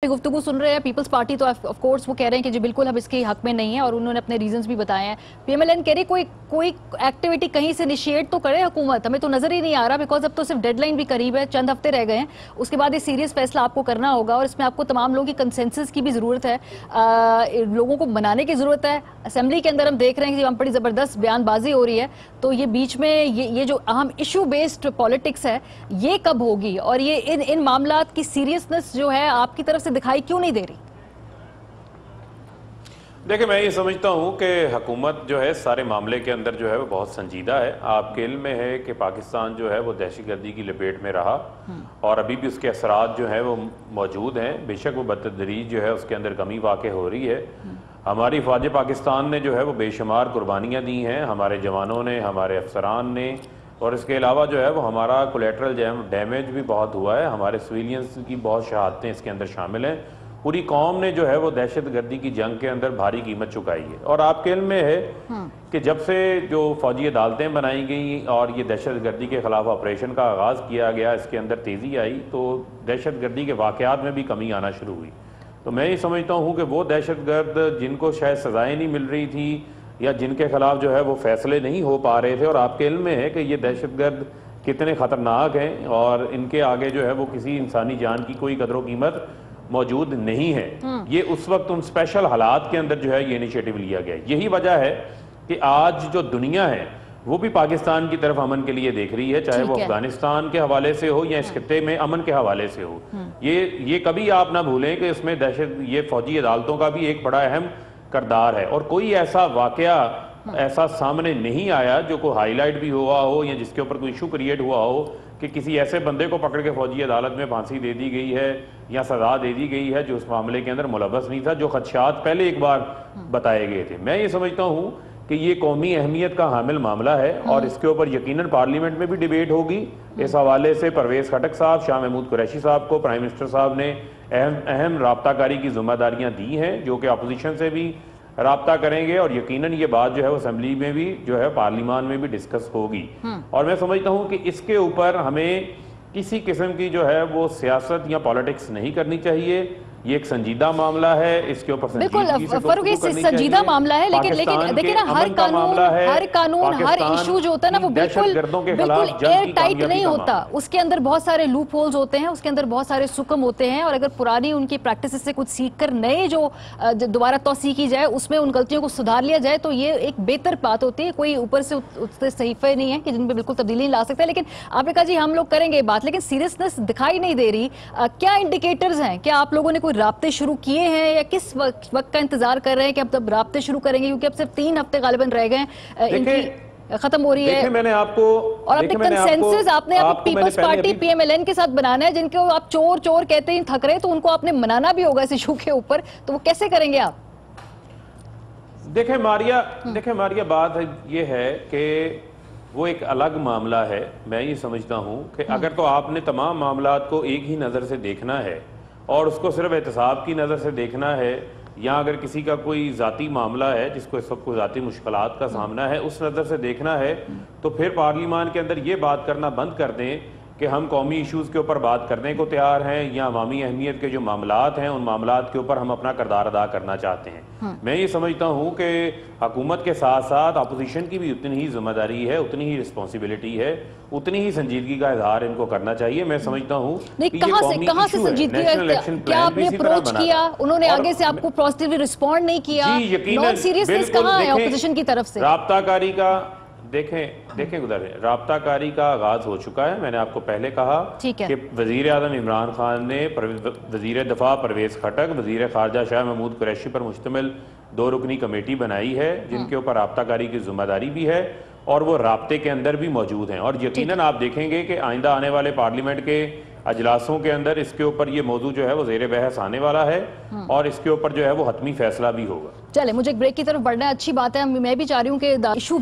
गुफ्तगू सुन रहे हैं पीपल्स पार्टी तो ऑफ कोर्स वो कह रहे हैं कि जी बिल्कुल हम इसके हक में नहीं है और उन्होंने अपने रीजंस भी बताए हैं। पीएमएलएन कह रही कोई एक्टिविटी कहीं से इनिशिएट तो करे हुकूमत, हमें तो नजर ही नहीं आ रहा बिकॉज अब तो सिर्फ डेडलाइन भी करीब है, चंद हफ्ते रह गए हैं, उसके बाद ये सीरियस फैसला आपको करना होगा और इसमें आपको तमाम लोगों की कंसेंसस की भी जरूरत है, लोगों को मनाने की जरूरत है। असेंबली के अंदर हम देख रहे हैं कि हम बड़ी जबरदस्त बयानबाजी हो रही है, तो ये बीच में ये जो अहम इशू बेस्ड पॉलिटिक्स है ये कब होगी और ये इन मामलात की सीरियसनेस जो है आपकी तरफ से दिखाई क्यों नहीं दे रही? देखिए, मैं ये समझता हूँ कि हुकूमत जो है सारे मामले के अंदर जो है वो बहुत संजीदा है। आपके इल्म में है कि पाकिस्तान जो है वो दहशतगर्दी की लपेट में रहा और अभी भी उसके असरात जो हैं वो मौजूद हैं। बेशक वो बतदरीज जो है उसके अंदर कमी वाक़ई हो रही है। हमारी फ़ौज पाकिस्तान ने जो है वो बेशुमार कुर्बानियाँ दी हैं, हमारे जवानों ने, हमारे अफसरान ने, और इसके अलावा जो है वो हमारा कोलेट्रल डैमेज भी बहुत हुआ है। हमारे सिविलियंस की बहुत शहादतें इसके अंदर शामिल हैं। पूरी कौम ने जो है वो दहशतगर्दी की जंग के अंदर भारी कीमत चुकाई है। और आपके इल्म में है कि जब से जो फौजी अदालतें बनाई गई और ये दहशतगर्दी के खिलाफ ऑपरेशन का आगाज़ किया गया, इसके अंदर तेज़ी आई, तो दहशतगर्दी के वाक़यात में भी कमी आना शुरू हुई। तो मैं ये समझता हूँ कि वो दहशतगर्द जिनको शायद सज़ाएँ नहीं मिल रही थी या जिनके खिलाफ जो है वो फैसले नहीं हो पा रहे थे, और आपके इल्म में है कि ये दहशतगर्द कितने ख़तरनाक हैं और इनके आगे जो है वो किसी इंसानी जान की कोई कदर कीमत मौजूद नहीं है। ये उस वक्त उन स्पेशल हालात के अंदर जो है ये इनिशिएटिव लिया गया। यही वजह है कि आज जो दुनिया है वो भी पाकिस्तान की तरफ अमन के लिए देख रही है, चाहे वो अफगानिस्तान के हवाले से हो या इस खित्ते में अमन के हवाले से हो। ये कभी आप ना भूलें कि इसमें ये फौजी अदालतों का भी एक बड़ा अहम किरदार है। और कोई ऐसा वाकया ऐसा सामने नहीं आया जो कोई हाईलाइट भी हुआ हो या जिसके ऊपर कोई इशू क्रिएट हुआ हो कि किसी ऐसे बंदे को पकड़ के फौजी अदालत में फांसी दे दी गई है या सजा दे दी गई है जो उस मामले के अंदर मुलव्वस नहीं था, जो खदशात पहले एक बार बताए गए थे। मैं ये समझता हूँ कि ये कौमी अहमियत का हामिल मामला है और इसके ऊपर यकीनन पार्लियामेंट में भी डिबेट होगी। इस हवाले से परवेज़ खटक साहब, शाह महमूद कुरैशी साहब को प्राइम मिनिस्टर साहब ने अहम राब्ताकारी की जिम्मेदारियाँ दी हैं, जो कि अपोजिशन से भी राब्ता करेंगे और यकीनन ये बात जो है वो असेंबली में भी जो है पार्लियामान में भी डिस्कस होगी। और मैं समझता हूँ कि इसके ऊपर हमें किसी किस्म की जो है वो सियासत या पॉलिटिक्स नहीं करनी चाहिए। ये एक संजीदा मामला है, इसके ऊपर बिल्कुल संजीदा मामला है, लेकिन देखिए ना हर कानून हर इशू जो होता है ना वो बिल्कुल एयर टाइट नहीं होता। उसके अंदर बहुत सारे लूप होल्स होते हैं, उसके अंदर बहुत सारे सुकम होते हैं, और अगर पुरानी उनकी प्रैक्टिस से कुछ सीख कर नए जो दोबारा तौसीह की जाए उसमें उन गलतियों को सुधार लिया जाए तो ये एक बेहतर बात होती है। कोई ऊपर से उससे सहीफे नहीं है कि जिन पे बिल्कुल तब्दीली ला सकते हैं, लेकिन आपने कहा जी हम लोग करेंगे बात, लेकिन सीरियसनेस दिखाई नहीं दे रही। क्या इंडिकेटर्स हैं? क्या आप लोगों ने राब्ते शुरू किए हैं या किस वक्त का इंतजार कर रहे हैं कि अब तब राब्ते शुरू करेंगे? क्योंकि अब सिर्फ 3 हफ्ते गालिबन रह गए, इनकी खत्म हो रही है। मैंने आपको और अपने कंसेंसस आपने पीपल्स पार्टी पीएमएलएन के साथ बनाना है, जिनको आप चोर चोर कहते हैं थक रहे, तो उनको आपने मनाना भी होगा इस इशू के ऊपर, तो वो कैसे करेंगे आप? देखें मारिया, बात ये है कि वो एक अलग मामला है। मैं ये समझता हूँ कि अगर तो आपने तमाम मामलात को एक ही नज़र से देखना है और उसको सिर्फ एहतसाब की नज़र से देखना है, या अगर किसी का कोई ज़ाती मामला है जिसको सबको ज़ाती मुश्किलात का सामना है उस नज़र से देखना है, तो फिर पार्लियामान के अंदर ये बात करना बंद कर दें कि हम कौमी इश्यूज़ के ऊपर बात करने को तैयार हैं या अवामी अहमियत के जो मामलात हैं उन मामलात के ऊपर हम अपना किरदार अदा करना चाहते हैं। मैं ये समझता हूँ कि हुकूमत के साथ साथ अपोजिशन की भी उतनी ही जिम्मेदारी है, उतनी ही रिस्पॉन्सिबिलिटी है, उतनी ही संजीदगी का इज़हार इनको करना चाहिए। मैं समझता हूँ कहाँ से संजीदगी, क्या आपने अप्रोच किया? उन्होंने आगे से आपको पॉजिटिवली रिस्पॉन्ड नहीं किया? नॉन सीरियसनेस कहाँ है अपोजिशन की तरफ से? राब्ताकारी का देखें गुजर राब्ताकारी का आगाज हो चुका है। मैंने आपको पहले कहा कि वजीर आज़म इमरान खान ने वजीर दफा परवेज़ खटक, वजीर खारजा शाह महमूद कुरैशी पर मुश्तमिल 2 रुकनी कमेटी बनाई है जिनके ऊपर राब्ताकारी की जिम्मेदारी भी है और वो राब्ते के अंदर भी मौजूद हैं। और यकीनन आप देखेंगे कि आइंदा आने वाले पार्लियामेंट के अजलासों के अंदर इसके ऊपर ये मौजू जो है वो ज़ेर बहस आने वाला है और इसके ऊपर जो है वो हतमी फैसला भी होगा। चले, मुझे एक ब्रेक की तरफ बढ़ना है, अच्छी बात है। मैं भी चाह रही हूँ कि इशू